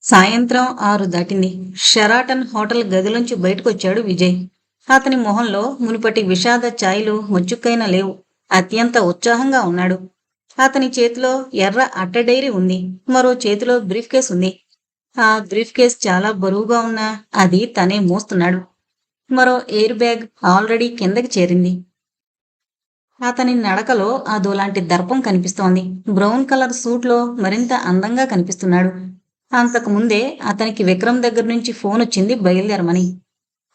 సాయంత్రం 6 దాటింది. షెరాటన్ హోటల్ గదిలోంచి బయటకొచ్చాడు విజయ్. అతని మొహంలో మునుపటి విషాద ఛాయలు మొచ్చుక్కైనా లేవు. అత్యంత ఉత్సాహంగా ఉన్నాడు. అతని చేతిలో ఎర్ర అట్ట డైరీ ఉంది. మరో చేతిలో బ్రీఫ్ కేస్ ఉంది. ఆ బ్రీఫ్ కేస్ చాలా బరువుగా ఉన్నా అది తనే మోస్తున్నాడు. మరో ఎయిర్ బ్యాగ్ ఆల్రెడీ కిందకి చేరింది. అతని నడకలో అదోలాంటి దర్పం కనిపిస్తోంది. బ్రౌన్ కలర్ సూట్లో మరింత అందంగా కనిపిస్తున్నాడు. అంతకు ముందే అతనికి విక్రమ్ దగ్గర నుంచి ఫోన్ వచ్చింది బయలుదేరమని.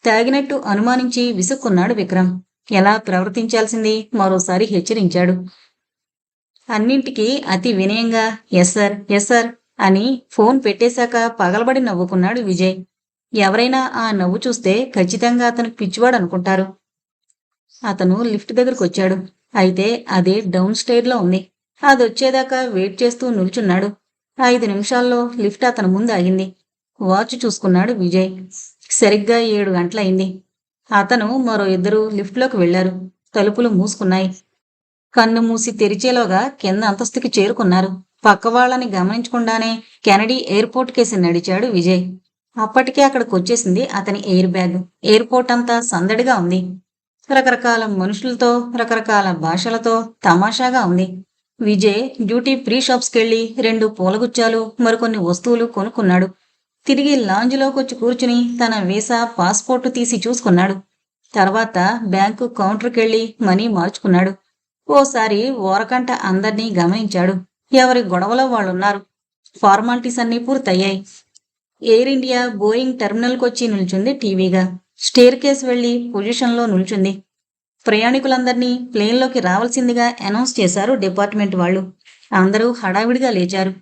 తాగినట్టు అనుమానించి విసుక్కున్నాడు విక్రమ్. ఎలా ప్రవర్తించాల్సింది మరోసారి హెచ్చరించాడు. అన్నింటికీ అతి వినయంగా ఎస్ సార్ ఎస్ సార్ అని ఫోన్ పెట్టేశాక పగలబడి నవ్వుకున్నాడు విజయ్. ఎవరైనా ఆ నవ్వు చూస్తే ఖచ్చితంగా అతను పిచ్చివాడు అనుకుంటారు. అతను లిఫ్ట్ దగ్గరకు వచ్చాడు. అయితే అది డౌన్ స్టైర్లో ఉంది. అదొచ్చేదాకా వెయిట్ చేస్తూ నిల్చున్నాడు. 5 నిమిషాల్లో లిఫ్ట్ అతని ముందు ఆగింది. వాచ్ చూసుకున్నాడు విజయ్. సరిగ్గా 7 గంటలయింది. అతను మరో ఇద్దరు లిఫ్ట్లోకి వెళ్లారు. తలుపులు మూసుకున్నాయి. కన్ను మూసి తెరిచేలోగా కింద అంతస్తుకి చేరుకున్నారు. పక్కవాళ్లని గమనించకుండానే కెనడీ ఎయిర్పోర్ట్ కేసి నడిచాడు విజయ్. అప్పటికే అక్కడికొచ్చేసింది అతని ఎయిర్ బ్యాగ్. ఎయిర్పోర్ట్ అంతా సందడిగా ఉంది. రకరకాల మనుషులతో, రకరకాల భాషలతో తమాషాగా ఉంది. విజయ్ డ్యూటీ ఫ్రీ షాప్స్కెళ్లి 2 పూలగుచ్చాలు, మరికొన్ని వస్తువులు కొనుక్కున్నాడు. తిరిగి లాంజ్లోకొచ్చి కూర్చుని తన వీసా, పాస్పోర్టు తీసి చూసుకున్నాడు. తర్వాత బ్యాంకు కౌంటర్కెళ్లి మనీ మార్చుకున్నాడు. ఓసారి ఓరకంట అందర్నీ గమనించాడు. ఎవరి గొడవలో వాళ్ళున్నారు. ఫార్మాలిటీస్ అన్నీ పూర్తయ్యాయి. ఎయిర్ ఇండియా బోయింగ్ టెర్మినల్కొచ్చి నిల్చుంది టీవీగా. స్టేర్ కేస్ వెళ్లి పొజిషన్లో నిల్చుంది. ప్రయాణికులందర్నీ ప్లేన్లోకి రావాల్సిందిగా అనౌన్స్ చేశారు డిపార్ట్మెంట్ వాళ్ళు. అందరూ హడావిడిగా లేచారు.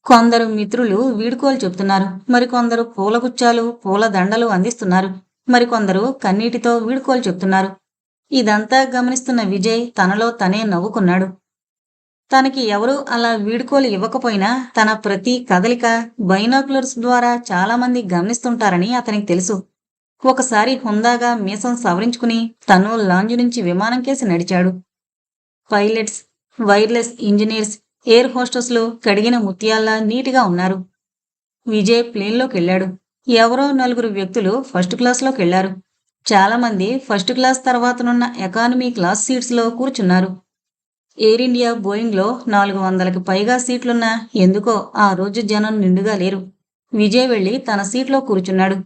కొందరు మిత్రులు వీడ్కోలు చెప్తున్నారు. మరికొందరు పూలగుచ్చాలు, పూల దండలు అందిస్తున్నారు. మరికొందరు కన్నీటితో వీడ్కోలు చెప్తున్నారు. ఇదంతా గమనిస్తున్న విజయ్ తనలో తనే నవ్వుకున్నాడు. తనకి ఎవరూ అలా వీడ్కోలు ఇవ్వకపోయినా తన ప్రతి కదలిక బైనాక్యులర్స్ ద్వారా చాలామంది గమనిస్తుంటారని అతనికి తెలుసు. ఒకసారి హుందాగా మీసం సవరించుకుని తను లాంజ్ నుంచి విమానం కేసి నడిచాడు. పైలట్స్, వైర్లెస్ ఇంజనీర్స్, ఎయిర్ హోస్టెస్లు కడిగిన ముత్యాల్లా నీటిగా ఉన్నారు. విజయ్ ప్లేన్లోకెళ్లాడు. ఎవరో 4 వ్యక్తులు ఫస్ట్ క్లాస్లోకెళ్లారు. చాలామంది ఫస్ట్ క్లాస్ తర్వాతనున్న ఎకానమీ క్లాస్ సీట్స్లో కూర్చున్నారు. ఎయిర్ ఇండియా బోయింగ్లో 400కి పైగా సీట్లున్నా ఎందుకో ఆ రోజు జనం నిండుగా లేరు. విజయ్ వెళ్లి తన సీట్లో కూర్చున్నాడు.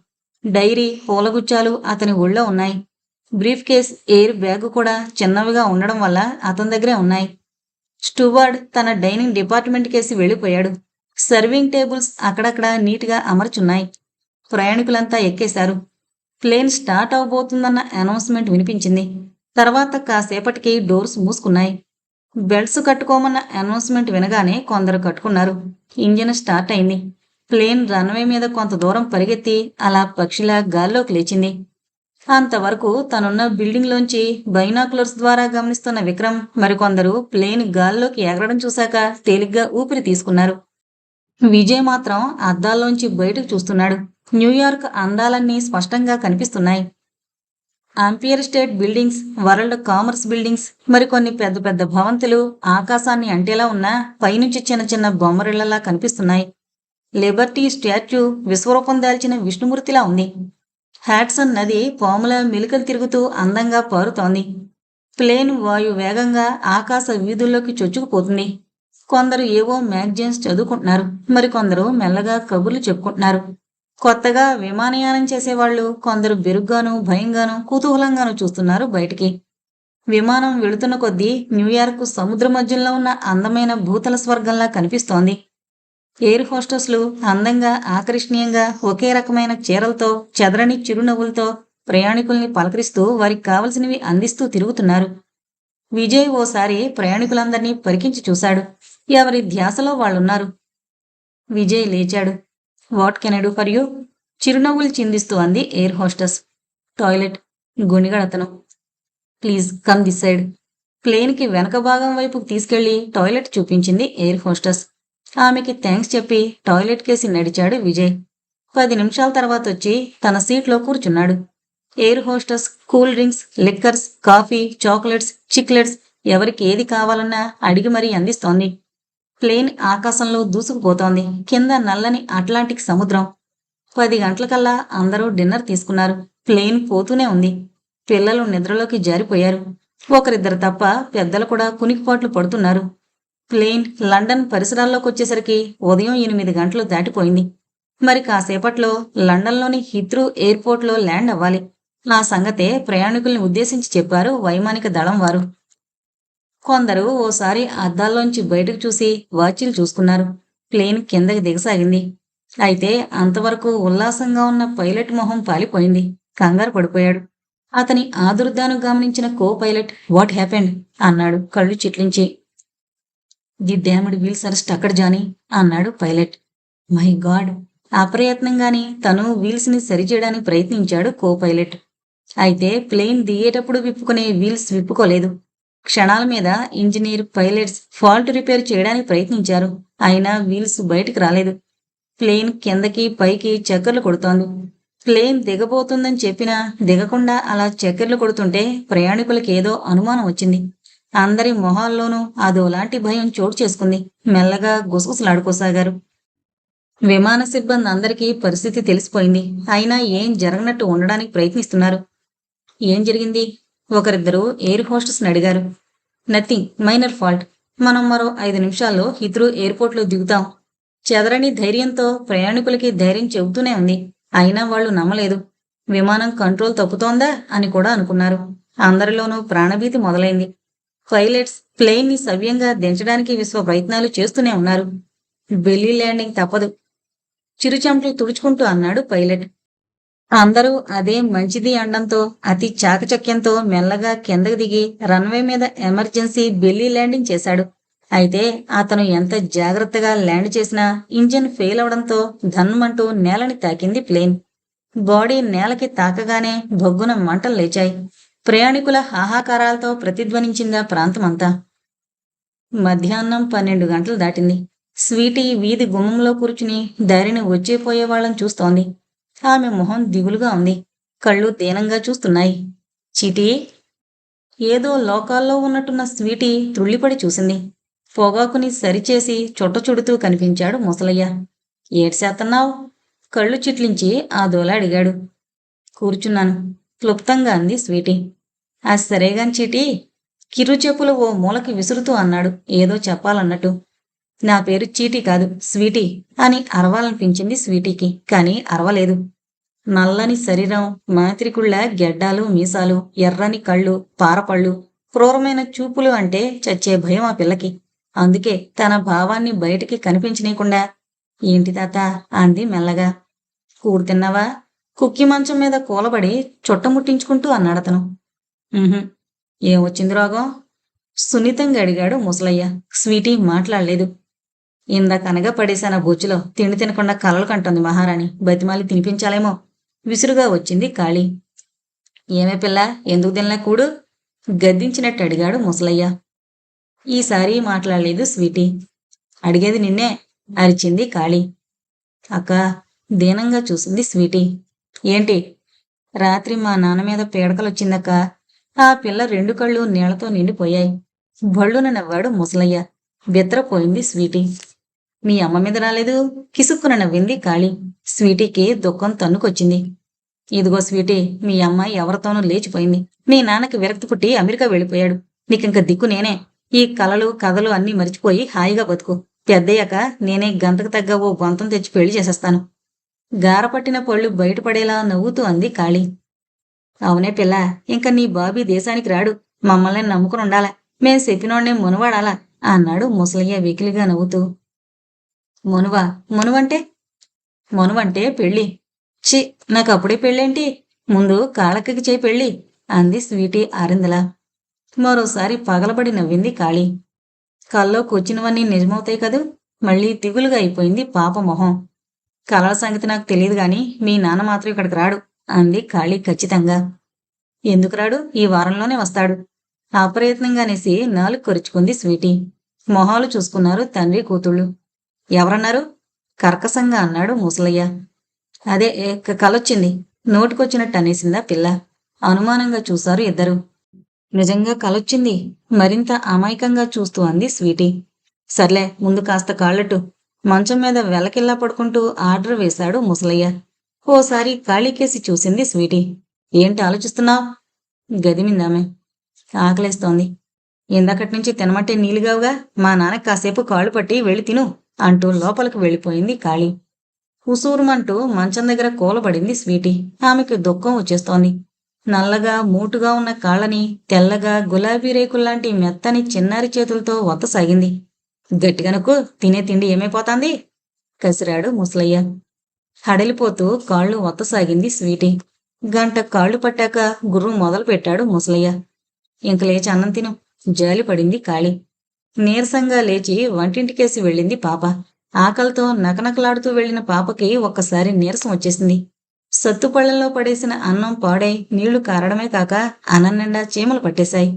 డైరీ, పూలగుచ్చాలు అతని ఒళ్ళో ఉన్నాయి. బ్రీఫ్ కేస్, ఎయిర్ బ్యాగు కూడా చిన్నవిగా ఉండడం వల్ల అతని దగ్గరే ఉన్నాయి. స్టూవార్డ్ తన డైనింగ్ డిపార్ట్మెంట్ కేసి వెళ్లిపోయాడు. సర్వింగ్ టేబుల్స్ అక్కడక్కడ నీట్గా అమర్చున్నాయి. ప్రయాణికులంతా ఎక్కేశారు. ప్లేన్ స్టార్ట్ అవబోతుందన్న అనౌన్స్మెంట్ వినిపించింది. తర్వాత కాసేపటికి డోర్స్ మూసుకున్నాయి. బెల్ట్స్ కట్టుకోమన్న అనౌన్స్మెంట్ వినగానే కొందరు కట్టుకున్నారు. ఇంజిన్ స్టార్ట్ అయింది. ప్లేన్ రన్వే మీద కొంత దూరం పరిగెత్తి అలా పక్షిలా గాల్లోకి లేచింది. అంతవరకు తనున్న బిల్డింగ్లోంచి బైనాక్యులర్స్ ద్వారా గమనిస్తున్న విక్రమ్ మరికొందరు ప్లేన్ గాల్లోకి ఎగరడం చూశాక తేలిగ్గా ఊపిరి తీసుకున్నారు. విజయ్ మాత్రం అద్దాల్లోంచి బయటకు చూస్తున్నాడు. న్యూయార్క్ అందాలన్నీ స్పష్టంగా కనిపిస్తున్నాయి. Ampere state buildings, world commerce buildings, మరికొన్ని పెద్ద పెద్ద భవంతులు ఆకాశాన్ని అంటేలా ఉన్నా పైనుంచి చిన్న చిన్న బొమ్మరిళ్లలా కనిపిస్తున్నాయి. లిబర్టీ స్టాచ్యూ విశ్వరూపం దాల్చిన విష్ణుమూర్తిలా ఉంది. హ్యాడ్సన్ నది పాముల మెలికలు తిరుగుతూ అందంగా పారుతోంది. ప్లేన్ వాయు వేగంగా ఆకాశ వీధుల్లోకి చొచ్చుకుపోతుంది. కొందరు ఏవో మ్యాగజైన్స్ చదువుకుంటున్నారు. మరికొందరు మెల్లగా కబుర్లు చెప్పుకుంటున్నారు. కొత్తగా విమానయానం చేసేవాళ్లు కొందరు బెరుగ్గాను, భయంగాను, కుతూహలంగాను చూస్తున్నారు బయటికి. విమానం వెళుతున్న కొద్దీ న్యూయార్క్ సముద్ర మధ్యంలో ఉన్న అందమైన భూతల స్వర్గంలా కనిపిస్తోంది. ఎయిర్ హోస్టెస్లు అందంగా, ఆకర్షణీయంగా ఒకే రకమైన చీరలతో, చెదరని చిరునవ్వులతో ప్రయాణికుల్ని పలకరిస్తూ వారికి కావలసినవి అందిస్తూ తిరుగుతున్నారు. విజయ్ ఓసారి ప్రయాణికులందర్నీ పరికించి చూశాడు. ఎవరి ధ్యాసలో వాళ్ళున్నారు. విజయ్ లేచాడు. What can I do for you? చిరునవ్వులు చిందిస్తూ అంది ఎయిర్ హోస్టెస్. టాయిలెట్, గొణిగాడతను. Please come this side. ప్లేన్కి వెనక భాగం వైపుకు తీసుకెళ్లి టాయిలెట్ చూపించింది ఎయిర్ హోస్టెస్. ఆమెకి థ్యాంక్స్ చెప్పి టాయిలెట్ కేసి నడిచాడు విజయ్. 10 నిమిషాల తర్వాత వచ్చి తన సీట్లో కూర్చున్నాడు. Air hostess cool drinks, liquors, coffee, chocolates, Chiclets ఎవరికి ఏది కావాలన్నా అడిగి మరీ అందిస్తోంది. ప్లేన్ ఆకాశంలో దూసుకుపోతోంది. కింద నల్లని అట్లాంటిక్ సముద్రం. 10 గంటలకల్లా అందరూ డిన్నర్ తీసుకున్నారు. ప్లేన్ పోతూనే ఉంది. పిల్లలు నిద్రలోకి జారిపోయారు. ఒకరిద్దరు తప్ప పెద్దలు కూడా కునికిపాట్లు పడుతున్నారు. ప్లేన్ లండన్ పరిసరాల్లోకొచ్చేసరికి ఉదయం 8 గంటలు దాటిపోయింది. మరి కాసేపట్లో లండన్లోని హిత్రూ ఎయిర్పోర్ట్లో ల్యాండ్ అవ్వాలి. నా సంగతే ప్రయాణికుల్ని ఉద్దేశించి చెప్పారు వైమానిక దళం వారు. కొందరు ఓసారి అద్దాల్లోంచి బయటకు చూసి వాచీలు చూసుకున్నారు. ప్లేన్ కిందకి దిగసాగింది. అయితే అంతవరకు ఉల్లాసంగా ఉన్న పైలట్ మొహం పాలిపోయింది. కంగారు పడిపోయాడు. అతని ఆదుర్దాను గమనించిన కో పైలట్ వాట్ హ్యాపెండ్ అన్నాడు కళ్ళు చిట్లించి. The damned wheels are stucked Johnny అన్నాడు పైలట్. My God! అప్రయత్నంగానే తను వీల్స్ ని సరిచేయడానికి ప్రయత్నించాడు కో పైలట్. అయితే ప్లేన్ దిగేటప్పుడు విప్పుకునే వీల్స్ విప్పుకోలేదు. క్షణాల మీద ఇంజనీర్, పైలట్స్ ఫాల్ట్ రిపేర్ చేయడానికి ప్రయత్నించారు. అయినా వీల్స్ బయటికి రాలేదు. ప్లేన్ కిందకి పైకి చక్కర్లు కొడుతోంది. ప్లేన్ దిగబోతుందని చెప్పినా దిగకుండా అలా చక్కర్లు కొడుతుంటే ప్రయాణికులకి ఏదో అనుమానం వచ్చింది. అందరి మొహాల్లోనూ అదోలాంటి భయం చోటు చేసుకుంది. మెల్లగా గుసగుసలాడుకోసాగారు. విమాన సిబ్బంది అందరికీ పరిస్థితి తెలిసిపోయింది. అయినా ఏం జరగనట్టు ఉండడానికి ప్రయత్నిస్తున్నారు. ఏం జరిగింది? ఒకరిద్దరు ఎయిర్ హోస్టెస్ని అడిగారు. Nothing, minor fault. మనం మరో 5 నిమిషాల్లో హిత్రూ ఎయిర్పోర్ట్లో దిగుతాం. చెదరని ధైర్యంతో ప్రయాణికులకి ధైర్యం చెబుతూనే ఉంది. అయినా వాళ్ళు నమ్మలేదు. విమానం కంట్రోల్ తప్పుతోందా అని కూడా అనుకున్నారు. అందరిలోనూ ప్రాణభీతి మొదలైంది. పైలట్స్ ప్లేన్ ని సవ్యంగా దించడానికి విశ్వ ప్రయత్నాలు చేస్తూనే ఉన్నారు. బెల్లీ ల్యాండింగ్ తప్పదు, చిరుచెమటలు తుడుచుకుంటూ అన్నాడు పైలట్. అందరూ అదే మంచిది అనడంతో అతి చాకచక్యంతో మెల్లగా కిందకి దిగి రన్వే మీద ఎమర్జెన్సీ బెల్లీ ల్యాండింగ్ చేశాడు. అయితే అతను ఎంత జాగ్రత్తగా ల్యాండ్ చేసినా ఇంజిన్ ఫెయిల్ అవడంతో ధన్మంటూ నేలని తాకింది ప్లేన్. బాడీ నేలకి తాకగానే బొగ్గున మంటలు లేచాయి. ప్రయాణికుల హాహాకారాలతో ప్రతిధ్వనించిందా ప్రాంతమంతా. మధ్యాహ్నం 12 గంటలు దాటింది. స్వీటీ వీధి గుమ్మంలో కూర్చుని దారిని వచ్చేపోయే వాళ్ళని చూస్తోంది. ఆమె మొహం దిగులుగా ఉంది. కళ్ళు దీనంగా చూస్తున్నాయి. చీటీ! ఏదో లోకాల్లో ఉన్నట్టున్న స్వీటీ త్రుళ్ళిపడి చూసింది. పొగాకుని సరిచేసి చుట్టచుడుతూ కనిపించాడు ముసలయ్య. ఏడ్సేత్తన్నావ్? కళ్ళు చిట్లించి ఆ దోల అడిగాడు. కూర్చున్నాను, క్లుప్తంగా అంది స్వీటీ. అది సరేగాని చీటీ, కిరు చెప్పులు ఓ మూలకి విసురుతూ అన్నాడు ఏదో చెప్పాలన్నట్టు. నా పేరు చీటీ కాదు, స్వీటీ అని అరవాలనిపించింది స్వీటీకి. కాని అరవలేదు. నల్లని శరీరం, మాత్రికుళ్ళ గెడ్డాలు, మీసాలు, ఎర్రని కళ్ళు, పారపళ్ళు, క్రూరమైన చూపులు అంటే చచ్చే భయం ఆ పిల్లకి. అందుకే తన భావాన్ని బయటికి కనిపించనీయకుండా ఏంటి తాత అంది మెల్లగా. కూడు తిన్నావా? కుక్కి మంచం మీద కూలబడి చుట్టముట్టించుకుంటూ అన్నాడతను. ఏమొచ్చింది రోగం? సున్నితంగా అడిగాడు ముసలయ్య. స్వీటీ మాట్లాడలేదు. ఇందాకనగా పడేశాను బొచ్చులో. తిండి తినకుండా కలలు కంటోంది మహారాణి. బతిమాలి తినిపించాలేమో. విసురుగా వచ్చింది కాళీ. ఏమే పిల్ల, ఎందుకు తినలే కూడు? గద్దించినట్టు అడిగాడు ముసలయ్య. ఈసారి మాట్లాడలేదు స్వీటీ. అడిగేది నిన్నే అరిచింది కాళీ. అక్క దీనంగా చూసింది స్వీటీ. ఏంటి? రాత్రి మా నాన్న మీద పీడకలొచ్చిందక్క. ఆ పిల్ల 2 కళ్ళు నీళ్లతో నిండిపోయాయి. భళ్ళున నవ్వాడు ముసలయ్య. బెత్తరపోయింది స్వీటీ. మీ అమ్మ మీద రాలేదు? కిసుక్కున నవ్వింది కాళీ. స్వీటీకి దుఃఖం తన్నుకొచ్చింది. ఇదిగో స్వీటీ, మీ అమ్మ ఎవరితోనూ లేచిపోయింది. మీ నాన్నకి విరక్తి పుట్టి అమెరికా వెళ్ళిపోయాడు. నీకింక దిక్కు నేనే. ఈ కలలు కథలు అన్నీ మరిచిపోయి హాయిగా బతుకు. పెద్దయ్యాక నేనే గంతకు తగ్గ ఓ బొంతం తెచ్చి పెళ్లి చేసేస్తాను. గారపట్టిన పళ్ళు బయటపడేలా నవ్వుతూ అంది కాళీ. అవునే పిల్ల, ఇంక నీ బాబీ దేశానికి రాడు. మమ్మల్ని నమ్ముకుని ఉండాలా. మేం చెప్పినోడ్నే మునవాడాలా అన్నాడు ముసలయ్య వెకిలిగా నవ్వుతూ. మునువా? మునువంటే? మునువంటే పెళ్ళి. చి, నాకు అప్పుడే పెళ్ళేంటి? ముందు కాళక్కకి చేయి పెళ్ళి అంది స్వీటీ ఆరిందలా. మరోసారి పగలబడి నవ్వింది కాళీ. కల్లోకి వచ్చినవన్నీ నిజమవుతాయి కదూ? మళ్ళీ దిగులుగా అయిపోయింది పాప మొహం. కలల సంగతి నాకు తెలియదు గాని మీ నాన్న మాత్రం ఇక్కడికి రాడు అంది కాళీ ఖచ్చితంగా. ఎందుకు రాడు? ఈ వారంలోనే వస్తాడు. అప్రయత్నంగానేసి నాలుగు కొరుచుకుంది స్వీటీ. మొహాలు చూసుకున్నారు తండ్రి కూతుళ్ళు. ఎవరన్నారు? కర్కశంగా అన్నాడు ముసలయ్య. అదే కలొచ్చింది నోటికొచ్చినట్టు అనేసిందా పిల్ల. అనుమానంగా చూశారు ఇద్దరు. నిజంగా కలొచ్చింది మరింత అమాయకంగా చూస్తూ అంది స్వీటీ. సర్లే ముందు కాస్త కాళ్ళట్టు. మంచం మీద వెలకిల్లా పడుకుంటూ ఆర్డర్ వేశాడు ముసలయ్య. ఓసారి ఖాళీకేసి చూసింది స్వీటీ. ఏంటి ఆలోచిస్తున్నావ్? గదిమిందామె. ఆకలేస్తోంది. ఇందాకట్నుంచి తినమంటే నీలుగావుగా, మా నాన్నకి కాసేపు కాళ్ళు పట్టి వెళ్ళి తిను అంటూ లోపలికి వెళ్ళిపోయింది కాళీ. ఉసూరుమంటూ మంచం దగ్గర కూలబడింది స్వీటీ. ఆమెకు దుఃఖం వచ్చేస్తోంది. నల్లగా మూటుగా ఉన్న కాళ్ళని తెల్లగా గులాబీ రేకుల్లాంటి మెత్తని చిన్నారి చేతులతో వత్తసాగింది. గట్టిగనుకు, తినే తిండి ఏమైపోతాంది? కసిరాడు ముసలయ్య. హడలిపోతూ కాళ్ళు వత్తసాగింది స్వీటీ. గంట కాళ్ళు పట్టాక గుర్రం మొదలు పెట్టాడు ముసలయ్య. ఇంక లేచి అన్నం తిను. జాలి పడింది కాళీ. నీరసంగా లేచి వంటింటికేసి వెళ్ళింది పాప. ఆకలితో నకనకలాడుతూ వెళ్లిన పాపకి ఒక్కసారి నీరసం వచ్చేసింది. సత్తుపళ్లలో పడేసిన అన్నం పాడై నీళ్లు కారడమే కాక అన్నం నిండా చీమలు పట్టేశాయి.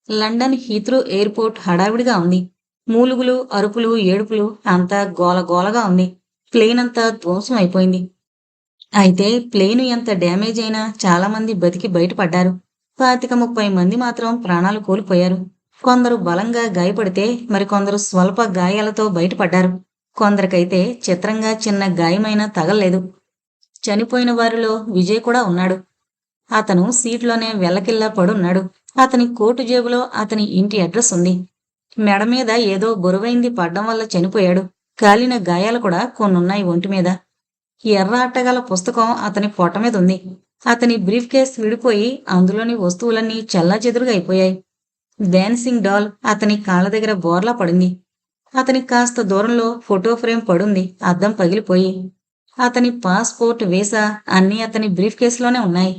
లండన్ హీత్రూ ఎయిర్పోర్ట్ హడావిడిగా ఉంది. మూలుగులు, అరుపులు, ఏడుపులు అంతా గోలగోలగా ఉంది. ప్లేన్ అంతా ధ్వంసం అయిపోయింది. అయితే ప్లేను ఎంత డ్యామేజ్ అయినా చాలామంది బతికి బయటపడ్డారు. 25-30 మంది మాత్రం ప్రాణాలు కోల్పోయారు. కొందరు బలంగా గాయపడితే మరికొందరు స్వల్ప గాయాలతో బయటపడ్డారు. కొందరికైతే చిత్రంగా చిన్న గాయమైనా తగల్లేదు. చనిపోయిన వారిలో విజయ్ కూడా ఉన్నాడు. అతను సీట్లోనే వెల్లకిల్లా పడున్నాడు. అతని కోటు జేబులో అతని ఇంటి అడ్రస్ ఉంది. మెడ మీద ఏదో బరువైంది పడ్డం వల్ల చనిపోయాడు. కాలిన గాయాలు కూడా కొన్నున్నాయి ఒంటి మీద. ఎర్ర అట్టగల పుస్తకం అతని పొట్ట మీద ఉంది. అతని బ్రీఫ్ కేస్ విడిపోయి అందులోని వస్తువులన్నీ చెల్లాచెదురుగా అయిపోయాయి. డాన్సింగ్ డాల్ అతని కాళ్ళ దగ్గర బోర్లా పడింది. అతని కాస్త దూరంలో ఫోటో ఫ్రేమ్ పడుంది, అద్దం పగిలిపోయి. అతని పాస్పోర్ట్, వీసా అన్నీ అతని బ్రీఫ్ కేసులోనే ఉన్నాయి.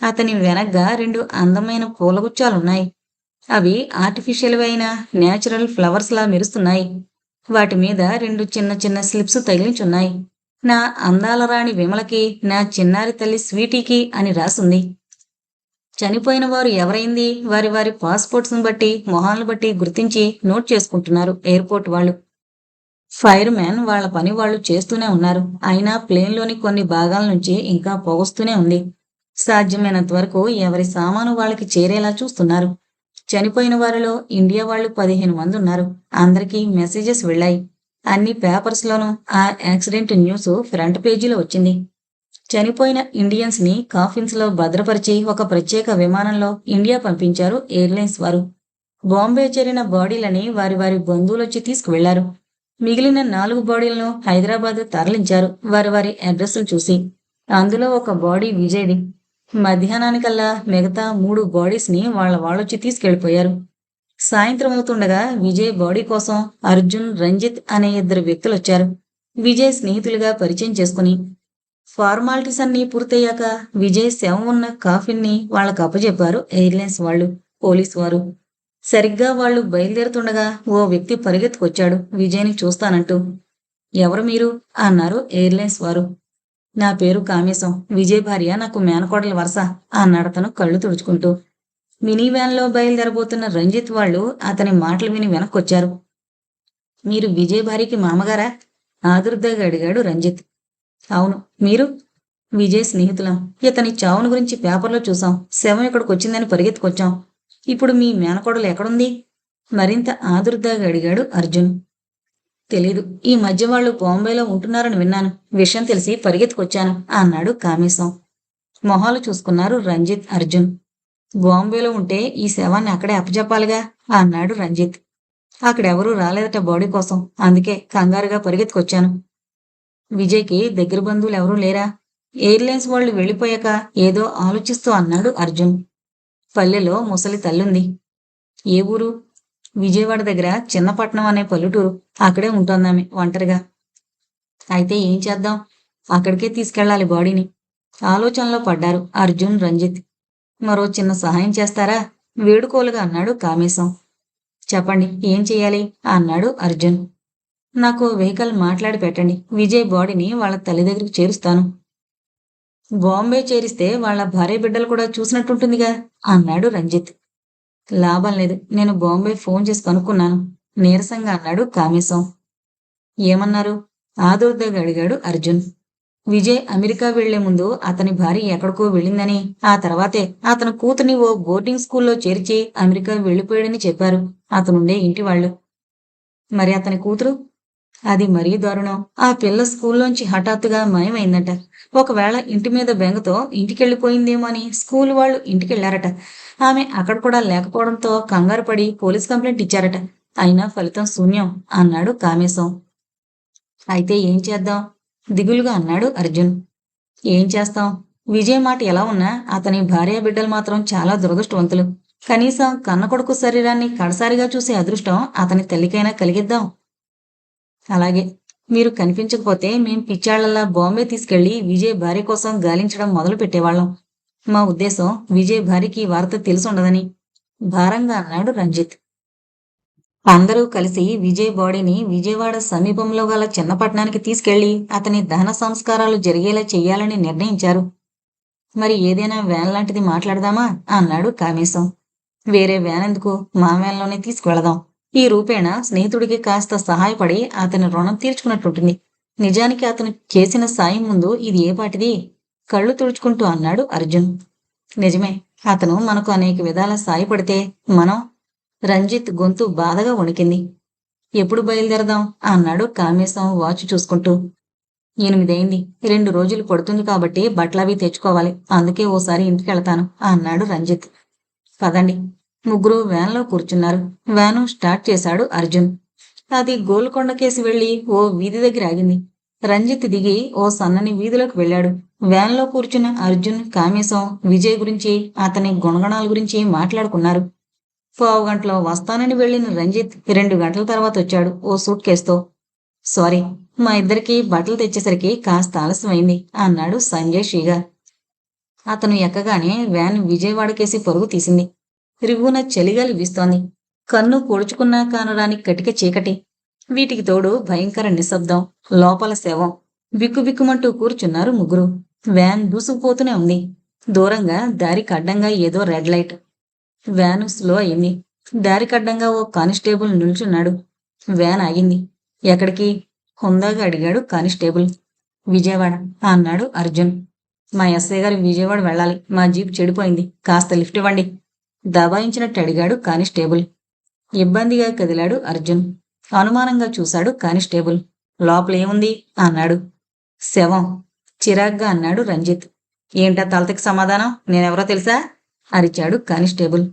అతని వెనగ్గా 2 అందమైన పూలగుచ్చాలున్నాయి. అవి ఆర్టిఫిషియల్ అయిన నేచురల్ ఫ్లవర్స్ లా మెరుస్తున్నాయి. వాటి మీద 2 చిన్న చిన్న స్లిప్స్ తగిలించున్నాయి. నా అందాల రాణి విమలకి, నా చిన్నారి తల్లి స్వీటీకి అని రాసుంది. చనిపోయిన వారు ఎవరైంది వారి వారి పాస్పోర్ట్స్ను బట్టి, మొహాలను బట్టి గుర్తించి నోట్ చేసుకుంటున్నారు ఎయిర్పోర్ట్ వాళ్ళు. ఫైర్ మ్యాన్ వాళ్ల పని వాళ్ళు చేస్తూనే ఉన్నారు. అయినా ప్లేన్లోని కొన్ని భాగాల నుంచి ఇంకా పొగొస్తూనే ఉంది. సాధ్యమైనంత వరకు ఎవరి సామాను వాళ్ళకి చేరేలా చూస్తున్నారు. చనిపోయిన వారిలో ఇండియా వాళ్ళు 15 మంది ఉన్నారు. అందరికీ మెసేజెస్ వెళ్ళాయి. అన్ని పేపర్స్లోనూ ఆ యాక్సిడెంట్ న్యూస్ ఫ్రంట్ పేజీలో వచ్చింది. చనిపోయిన ఇండియన్స్ ని కాఫిన్స్ లో భద్రపరిచి ఒక ప్రత్యేక విమానంలో ఇండియా పంపించారు ఎయిర్లైన్స్ వారు. బాంబే చేరిన బాడీలని వారి వారి బంధువులొచ్చి తీసుకువెళ్లారు. మిగిలిన 4 బాడీలను హైదరాబాద్ తరలించారు వారి వారి అడ్రస్లు చూసి. అందులో ఒక బాడీ విజయ్ది. మధ్యాహ్నానికల్లా మిగతా 3 బాడీస్ ని వాళ్ళొచ్చి తీసుకెళ్లిపోయారు. సాయంత్రం అవుతుండగా విజయ్ బాడీ కోసం అర్జున్, రంజిత్ అనే 2 వ్యక్తులొచ్చారు. విజయ్ స్నేహితులుగా పరిచయం చేసుకుని. ఫార్మాలిటీస్ అన్నీ పూర్తయ్యాక విజయ్ శవం ఉన్న కాఫిన్ని వాళ్ళకు అప్పజెప్పారు ఎయిర్లైన్స్ వాళ్ళు, పోలీసు వారు. సరిగ్గా వాళ్ళు బయలుదేరుతుండగా ఓ వ్యక్తి పరిగెత్తుకొచ్చాడు విజయ్ని చూస్తానంటూ. ఎవరు మీరు అన్నారు ఎయిర్లైన్స్ వారు. నా పేరు కామేశం, విజయ్ భార్య, నాకు మేనకోడల వరస అన్నాడతను కళ్ళు తుడుచుకుంటూ. మినీ వ్యాన్లో బయలుదేరబోతున్న రంజిత్ వాళ్ళు అతని మాటలు విని వెనక్కొచ్చారు. మీరు విజయ్ భార్యకి మామగారా? ఆదుర్దాగా అడిగాడు రంజిత్. అవును, మీరు? విజయ్ స్నేహితులం. ఇతని చావును గురించి పేపర్లో చూసాం. శవం ఇక్కడికి వచ్చిందని పరిగెత్తుకొచ్చాం. ఇప్పుడు మీ మేనకోడలు ఎక్కడుంది? మరింత ఆదుర్దాగా అడిగాడు అర్జున్. తెలీదు, ఈ మధ్య వాళ్ళు బాంబేలో ఉంటున్నారని విన్నాను. విషయం తెలిసి పరిగెత్తుకొచ్చాను అన్నాడు కామేశం. మొహాలు చూసుకున్నారు రంజిత్, అర్జున్. బాంబేలో ఉంటే ఈ శవాన్ని అక్కడే అప్పచెప్పాలిగా అన్నాడు రంజిత్. అక్కడెవరూ రాలేదట బాడీ కోసం, అందుకే కంగారుగా పరిగెత్తుకొచ్చాను. విజయ్కి దగ్గర బంధువులు ఎవరూ లేరా? ఎయిర్లైన్స్ వాళ్ళు వెళ్ళిపోయాక ఏదో ఆలోచిస్తూ అన్నాడు అర్జున్. పల్లెలో ముసలి తల్లుంది. ఏ ఊరు? విజయవాడ దగ్గర చిన్నపట్నం అనే పల్లెటూరు. అక్కడే ఉంటోందామె ఒంటరిగా. అయితే ఏం చేద్దాం? అక్కడికే తీసుకెళ్లాలి బాడీని. ఆలోచనలో పడ్డారు అర్జున్, రంజిత్. మరో చిన్న సహాయం చేస్తారా? వేడుకోలుగా అన్నాడు కామేశం. చెప్పండి, ఏం చెయ్యాలి అన్నాడు అర్జున్. నాకు వెహికల్ మాట్లాడి పెట్టండి. విజయ్ బాడీని వాళ్ళ తల్లి దగ్గరికి చేరుస్తాను. బాంబే చేరిస్తే వాళ్ళ భార్య బిడ్డలు కూడా చూసినట్టుంటుందిగా అన్నాడు రంజిత్. లాభం లేదు, నేను బాంబే ఫోన్ చేసి కనుక్కున్నాను నీరసంగా అన్నాడు కామేశం. ఏమన్నారు? ఆదుర్దాగా అడిగాడు అర్జున్. విజయ్ అమెరికా వెళ్లే ముందు అతని భార్య ఎక్కడికో వెళ్ళిందని, ఆ తర్వాతే అతని కూతుర్ని ఓ బోర్డింగ్ స్కూల్లో చేర్చి అమెరికా వెళ్లిపోయాడని చెప్పారు అతనుండే ఇంటి వాళ్ళు. మరి అతని కూతురు? అది మరీ దారుణం. ఆ పిల్ల స్కూల్లోంచి హఠాత్తుగా మాయమైందట. ఒకవేళ ఇంటి మీద బెంగతో ఇంటికెళ్ళిపోయిందేమో అని స్కూల్ వాళ్ళు ఇంటికెళ్లారట. ఆమె అక్కడ కూడా లేకపోవడంతో కంగారు పడి పోలీస్ కంప్లైంట్ ఇచ్చారట. అయినా ఫలితం శూన్యం అన్నాడు కామేశం. అయితే ఏం చేద్దాం? దిగులుగా అన్నాడు అర్జున్. ఏం చేస్తాం? విజయ్ మాట ఎలా ఉన్నా అతని భార్యాబిడ్డలు మాత్రం చాలా దురదృష్టవంతులు. కనీసం కన్న కొడుకు శరీరాన్ని కడసారిగా చూసే అదృష్టం అతని తల్లికైనా కలిగిద్దాం. అలాగే. మీరు కనిపించకపోతే మేం పిచ్చాళ్లలా బాంబే తీసుకెళ్లి విజయ్ భార్య కోసం గాలించడం మొదలు పెట్టేవాళ్ళం. మా ఉద్దేశం విజయ్ భార్యకి ఈ వార్త తెలుసుండదని భారంగా అన్నాడు రంజిత్. అందరూ కలిసి విజయ్ బాడీని విజయవాడ సమీపంలో గల చిన్న పట్టణానికి తీసుకెళ్లి అతని దహన సంస్కారాలు జరిగేలా చెయ్యాలని నిర్ణయించారు. మరి ఏదైనా వ్యాన్ లాంటిది మాట్లాడదామా అన్నాడు కామేశం. వేరే వ్యాన్ ఎందుకు? మా వ్యాన్లోనే తీసుకువెళదాం. ఈ రూపేణ స్నేహితుడికి కాస్త సహాయపడి అతని రుణం తీర్చుకున్నట్టుంటుంది. నిజానికి అతను చేసిన సాయం ముందు ఇది ఏపాటిది? కళ్ళు తుడుచుకుంటూ అన్నాడు అర్జున్. నిజమే. అతను మనకు అనేక విధాల సాయపడితే మనం రంజిత్ గొంతు బాధగా వణికింది. ఎప్పుడు బయలుదేరదాం అన్నాడు కామేశం వాచ్ చూసుకుంటూ. 8 అయింది. 2 రోజులు పడుతుంది కాబట్టి బట్టలవి తెచ్చుకోవాలి. అందుకే ఓసారి ఇంటికెళతాను అన్నాడు రంజిత్. పదండి. ముగ్గురు వ్యాన్లో కూర్చున్నారు. వ్యాను స్టార్ట్ చేశాడు అర్జున్. అది గోల్కొండకేసి వెళ్లి ఓ వీధి దగ్గర ఆగింది. రంజిత్ దిగి ఓ సన్నని వీధిలోకి వెళ్ళాడు. వ్యాన్లో కూర్చున్న అర్జున్, కామేశం విజయ్ గురించి, అతని గుణగణాల గురించి మాట్లాడుకున్నారు. పావుగంటలో వస్తానని వెళ్లిన రంజిత్ 2 గంటల తర్వాత వచ్చాడు ఓ సూట్ కేసుతో. సారీ, మా ఇద్దరికి బట్టలు తెచ్చేసరికి కాస్త ఆలస్యమైంది అన్నాడు సంజయ్ షీగా. అతను ఎక్కగానే వ్యాన్ విజయవాడకేసి పరుగు తీసింది. రివ్వున చలిగాలి వీస్తోంది. కన్ను పొడుచుకున్నా కానరాని కటిక చీకటి. వీటికి తోడు భయంకర నిశ్శబ్దం. లోపల శవం. బిక్కుబిక్కుమంటూ కూర్చున్నారు ముగ్గురు. వ్యాన్ దూసుకుపోతూనే ఉంది. దూరంగా దారికడ్డంగా ఏదో రెడ్ లైట్. వ్యాను స్లో అయింది. దారికడ్డంగా ఓ కానిస్టేబుల్ నిల్చున్నాడు. వ్యాన్ ఆగింది. ఎక్కడికి? హుందాగా అడిగాడు కానిస్టేబుల్. విజయవాడ అన్నాడు అర్జున్. మా ఎస్ఐ గారు విజయవాడ వెళ్ళాలి. మా జీప్ చెడిపోయింది. కాస్త లిఫ్ట్ ఇవ్వండి దబాయించినట్టు అడిగాడు కానిస్టేబుల్. ఇబ్బందిగా కదిలాడు అర్జున్. అనుమానంగా చూశాడు కానిస్టేబుల్. లోపల ఏముంది అన్నాడు. శవం చిరాగ్గా అన్నాడు రంజిత్. ఏంటా తలతకి సమాధానం? నేనెవరో తెలుసా అరిచాడు కానిస్టేబుల్.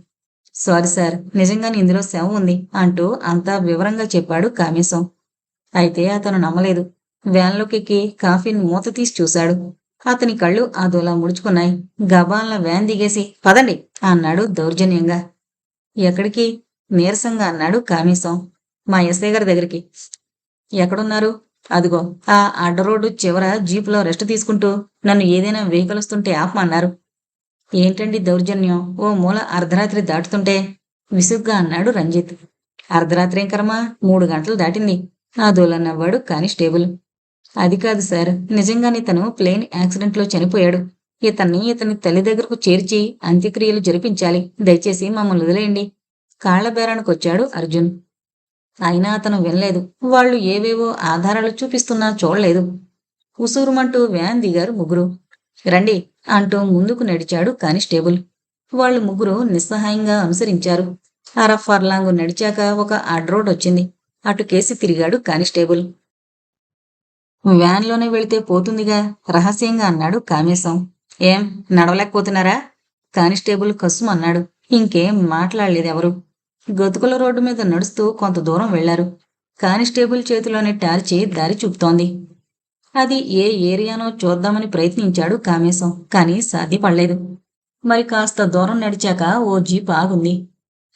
సారీ సార్, నిజంగానే ఇందులో శవం ఉంది అంటూ అంతా వివరంగా చెప్పాడు కామేశం. అయితే అతను నమ్మలేదు. వ్యాన్లోకెక్కి కాఫీని మూత తీసి చూశాడు. అతని కళ్ళు అదోలా ముడుచుకున్నాయి. గబాల్న వ్యాన్ దిగేసి పదండి అన్నాడు దౌర్జన్యంగా. ఎక్కడికి? నీరసంగా అన్నాడు కామేశం. మా ఎస్ఐ గారి దగ్గరికి. ఎక్కడున్నారు? అదిగో ఆ అడ్డరోడ్డు చివర జీపులో రెస్ట్ తీసుకుంటూ నన్ను ఏదైనా వెహికల్ వస్తుంటే ఆపమన్నారు. ఏంటండి దౌర్జన్యం? ఓ మూల అర్ధరాత్రి దాటుతుంటే విసుగ్గా అన్నాడు రంజిత్. అర్ధరాత్రి ఏం కర్మ? 3 గంటలు దాటింది అదోలా నవ్వాడు కానిస్టేబుల్. అది కాదు సార్, నిజంగానే తను ప్లేన్ యాక్సిడెంట్లో చనిపోయాడు. ఇతని తల్లి దగ్గరకు చేర్చి అంత్యక్రియలు జరిపించాలి. దయచేసి మమ్మల్ని వదిలేయండి కాళ్లబేరానికొచ్చాడు అర్జున్. అయినా అతను వినలేదు. వాళ్ళు ఏవేవో ఆధారాలు చూపిస్తున్నా చూడలేదు. ఉసూరుమంటూ వ్యాన్ దిగారు ముగ్గురు. రండి అంటూ ముందుకు నడిచాడు కానిస్టేబుల్. వాళ్ళు ముగ్గురు నిస్సహాయంగా అనుసరించారు. అర ఫర్లాంగు నడిచాక ఒక అడ్రోడ్ వచ్చింది. అటుకేసి తిరిగాడు కానిస్టేబుల్. వ్యాన్లోనే వెళితే పోతుందిగా రహస్యంగా అన్నాడు కామేశం. ఏం నడవలేకపోతున్నారా? కానిస్టేబుల్ కస్సుమన్నాడు. ఇంకేం మాట్లాడలేదెవరు. గతుకుల రోడ్డు మీద నడుస్తూ కొంత దూరం వెళ్లారు. కానిస్టేబుల్ చేతిలోని టార్చి దారి చూపుతోంది. అది ఏ ఏరియానో చూద్దామని ప్రయత్నించాడు కామేశం. కానీ సాధ్యపడలేదు. మరి కాస్త దూరం నడిచాక ఓ జీప్ ఆగుంది.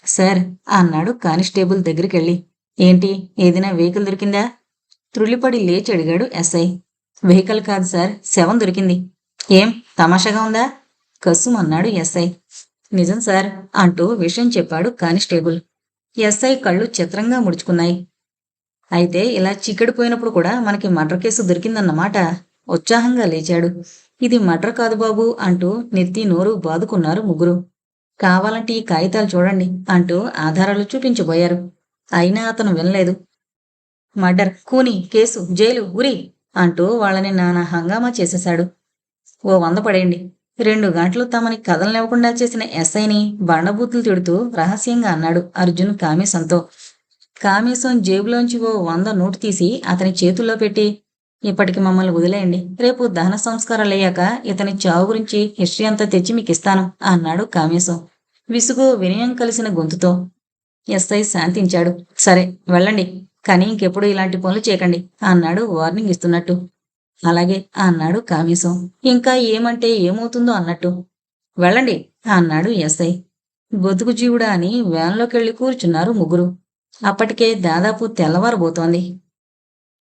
సార్ అన్నాడు కానిస్టేబుల్ దగ్గరికెళ్ళి. ఏంటి, ఏదైనా వెహికల్ దొరికిందా? త్రుళ్ళిపడి లేచి అడిగాడు ఎస్ఐ. వెహికల్ కాదు సార్, శవం దొరికింది. ఏం తమాషాగా ఉందా? కస్సుమన్నాడు ఎస్ఐ. నిజం సార్ అంటూ విషయం చెప్పాడు కానిస్టేబుల్. ఎస్ఐ కళ్ళు చిత్రంగా ముడుచుకున్నాయి. అయితే ఇలా చీకడిపోయినప్పుడు కూడా మనకి మర్డర్ కేసు దొరికిందన్నమాట. ఉత్సాహంగా లేచాడు. ఇది మర్డర్ కాదు బాబు అంటూ నెత్తి నోరు బాదుకున్నారు ముగ్గురు. కావాలంటే ఈ కాగితాలు చూడండి అంటూ ఆధారాలు చూపించబోయారు. అయినా అతను వినలేదు. మర్డర్, కూని, కేసు, జైలు, ఉరి అంటూ వాళ్ళని నానా హంగామా చేసేశాడు. ఓ 100 పడేయండి. 2 గంటలు తమని కదలనివ్వకుండా చేసిన ఎస్ఐని బండబూతులు తిడుతూ రహస్యంగా అన్నాడు అర్జున్ కామేశంతో. కామేశం జేబులోంచి ఓ 100 నోటు తీసి అతని చేతుల్లో పెట్టి, ఇప్పటికి మమ్మల్ని వదిలేయండి. రేపు దహన సంస్కారాలయ్యాక ఇతని చావు గురించి హిస్టరీ అంతా తెచ్చి మీకిస్తాను అన్నాడు కామేశం విసుగు, వినయం కలిసిన గొంతుతో. ఎస్ఐ శాంతించాడు. సరే వెళ్ళండి, కానీ ఇంకెప్పుడు ఇలాంటి పనులు చేయకండి అన్నాడు వార్నింగ్ ఇస్తున్నట్టు. అలాగే అన్నాడు కామేశం ఇంకా ఏమంటే ఏమవుతుందో అన్నట్టు. వెళ్ళండి అన్నాడు ఎస్ఐ. బతుకు జీవుడా అని వ్యాన్లోకెళ్ళి కూర్చున్నారు ముగ్గురు. అప్పటికే దాదాపు తెల్లవారబోతోంది.